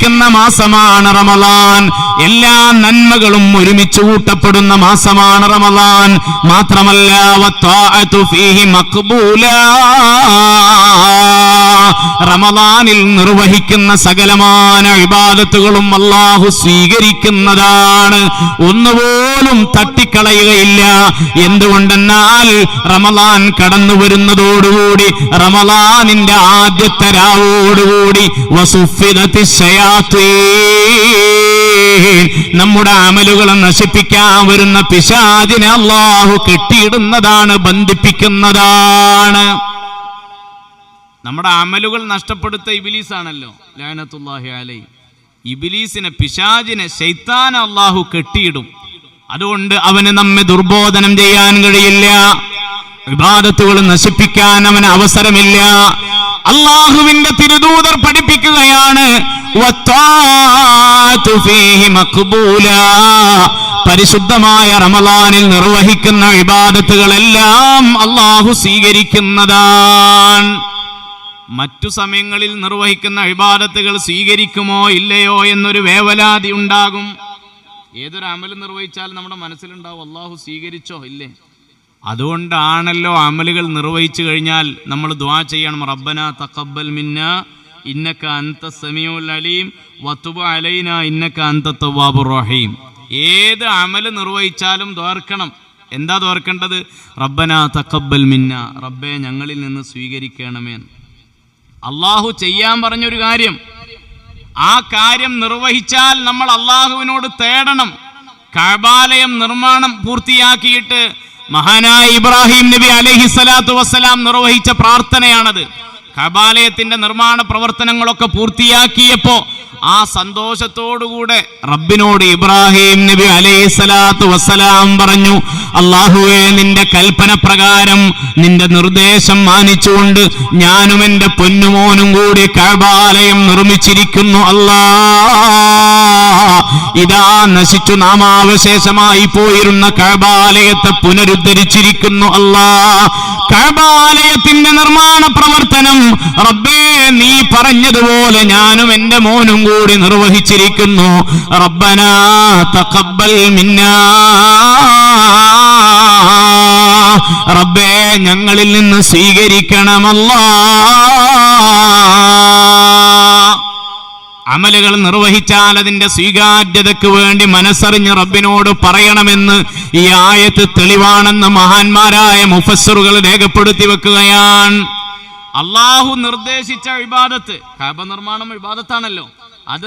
സ്വീകരിക്കുന്ന മാസമാണ് റമളാൻ. എല്ലാ നന്മകളും ഒരുമിച്ച് കൂട്ടപ്പെടുന്ന മാസമാണ് റമളാൻ. മാത്രമല്ല വത്വാഅതു ഫീഹി മഖ്ബൂല, റമളാനിൽ നിർവഹിക്കുന്ന സകലമായ ഇബാദത്തുകളും അല്ലാഹു സ്വീകരിക്കുന്നതാണ്. ഒന്നുപോലും തട്ടിക്കളയുകയില്ല. എന്തുകൊണ്ടെന്നാൽ റമളാൻ കടന്നു വരുന്നതോടുകൂടി, റമളാനിന്റെ ആദ്യത്തെ രാവോടുകൂടി വസുഫിദത്തി ശയാത്തീൻ, നമ്മുടെ അമലുകളെ നശിപ്പിക്കാൻ വരുന്ന പിശാചിനെ അല്ലാഹു കെട്ടിയിടുന്നതാണ്, ബന്ധിപ്പിക്കുന്നതാണ്. നമ്മുടെ അമലുകൾ നഷ്ടപ്പെടുത്ത ഇബ്ലീസാണല്ലോ, ലഅനത്തുല്ലാഹി അലൈഹി. ഇബ്ലീസിനെ, പിശാചിനെ, ശൈത്താനെ അല്ലാഹു കെട്ടിയിടും. അതുകൊണ്ട് അവന് നമ്മെ ദുർബോധനം ചെയ്യാൻ കഴിയില്ല, ഇബാദത്തുകൾ നശിപ്പിക്കാൻ അവന് അവസരമില്ല. അല്ലാഹുവിന്റെ തിരുദൂതർ പഠിപ്പിക്കുകയാണ്, വത്വാഅതു ഫീഹി മഖ്ബൂല, പരിശുദ്ധമായ റമളാനിൽ നിർവഹിക്കുന്ന ഇബാദത്തുകളെല്ലാം അല്ലാഹു സ്വീകരിക്കുന്നതാണ്. മറ്റു സമയങ്ങളിൽ നിർവഹിക്കുന്ന ഇബാദത്തുകൾ സ്വീകരിക്കുമോ ഇല്ലയോ എന്നൊരു വേവലാതി ഉണ്ടാകും. ഏതൊരു അമൽ നിർവഹിച്ചാൽ നമ്മുടെ മനസ്സിലുണ്ടാവും അല്ലാഹു സ്വീകരിച്ചോ ഇല്ലേ. അതുകൊണ്ടാണല്ലോ അമലുകൾ നിർവഹിച്ചു കഴിഞ്ഞാൽ നമ്മൾ ദുആ ചെയ്യണം, റബ്ബനാ തഖബ്ബൽ മിന്നാ ഇന്നക അൻത സമീഉൽ അലീം വതുബ് അലൈനാ ഇന്നക അൻത തവ്വാബുർ റഹീം. ഏത് അമൽ നിർവഹിച്ചാലും ദുആർക്കണം. എന്താ ദുആർക്കേണ്ടത്? റബ്ബനാ തഖബ്ബൽ മിന്നാ, റബ്ബേ ഞങ്ങളിൽ നിന്ന് സ്വീകരിക്കണമേ. അല്ലാഹു ചെയ്യാൻ പറഞ്ഞൊരു കാര്യം, ആ കാര്യം നിർവഹിച്ചാൽ നമ്മൾ അല്ലാഹുവിനോട് തേടണം. കഅബാലയം നിർമ്മാണം പൂർത്തിയാക്കിയിട്ട് മഹാനായ ഇബ്രാഹിം നബി അലൈഹിസ്സലാത്തു വസ്സലാം നിർവഹിച്ച പ്രാർത്ഥനയാണത്. കഅബാലയത്തിന്റെ നിർമ്മാണ പ്രവർത്തനങ്ങളൊക്കെ പൂർത്തിയാക്കിയപ്പോ ആ സന്തോഷത്തോടുകൂടെ റബ്ബിനോട് ഇബ്രാഹിം നബി അലൈഹിസ്സലാത്തു വസ്സലാം പറഞ്ഞു, അല്ലാഹുവേ, നിന്റെ കൽപ്പന പ്രകാരം, നിന്റെ നിർദ്ദേശം മാനിച്ചുകൊണ്ട് ഞാനും എന്റെ പൊന്നുമോനും കൂടി കഅബാലയം നിർമ്മിച്ചിരിക്കുന്നു. അല്ലാ, ഇതാ നശിച്ചു നാമാവശേഷമായി പോയിരുന്ന കഅബാലയത്തെ പുനരുദ്ധരിച്ചിരിക്കുന്നു. അല്ലാ, കഅബാലയത്തിന്റെ നിർമ്മാണ പ്രവർത്തനം റബ്ബേ നീ പറഞ്ഞതുപോലെ ഞാനും എന്റെ മോനും കൂടി നിർവഹിച്ചിരിക്കുന്നു. റബ്ബനാ തഖബ്ബൽ മിന്നാ, റബ്ബേ ഞങ്ങളിൽ നിന്ന് സ്വീകരിക്കണമല്ലാ. അമലുകൾ നിർവഹിച്ചാൽ അതിന്റെ സ്വീകാര്യതയ്ക്ക് വേണ്ടി മനസ്സറിഞ്ഞ് റബ്ബിനോട് പറയണമെന്ന് ഈ ആയത്ത് തെളിവാണെന്ന് മഹാന്മാരായ മുഫസ്സിറുകൾ രേഖപ്പെടുത്തി വെക്കുകയാണ്. അല്ലാഹു നിർദ്ദേശിച്ച ഇബാദത്ത്, കഅബ നിർമ്മാണം ഇബാദത്താണല്ലോ, അത്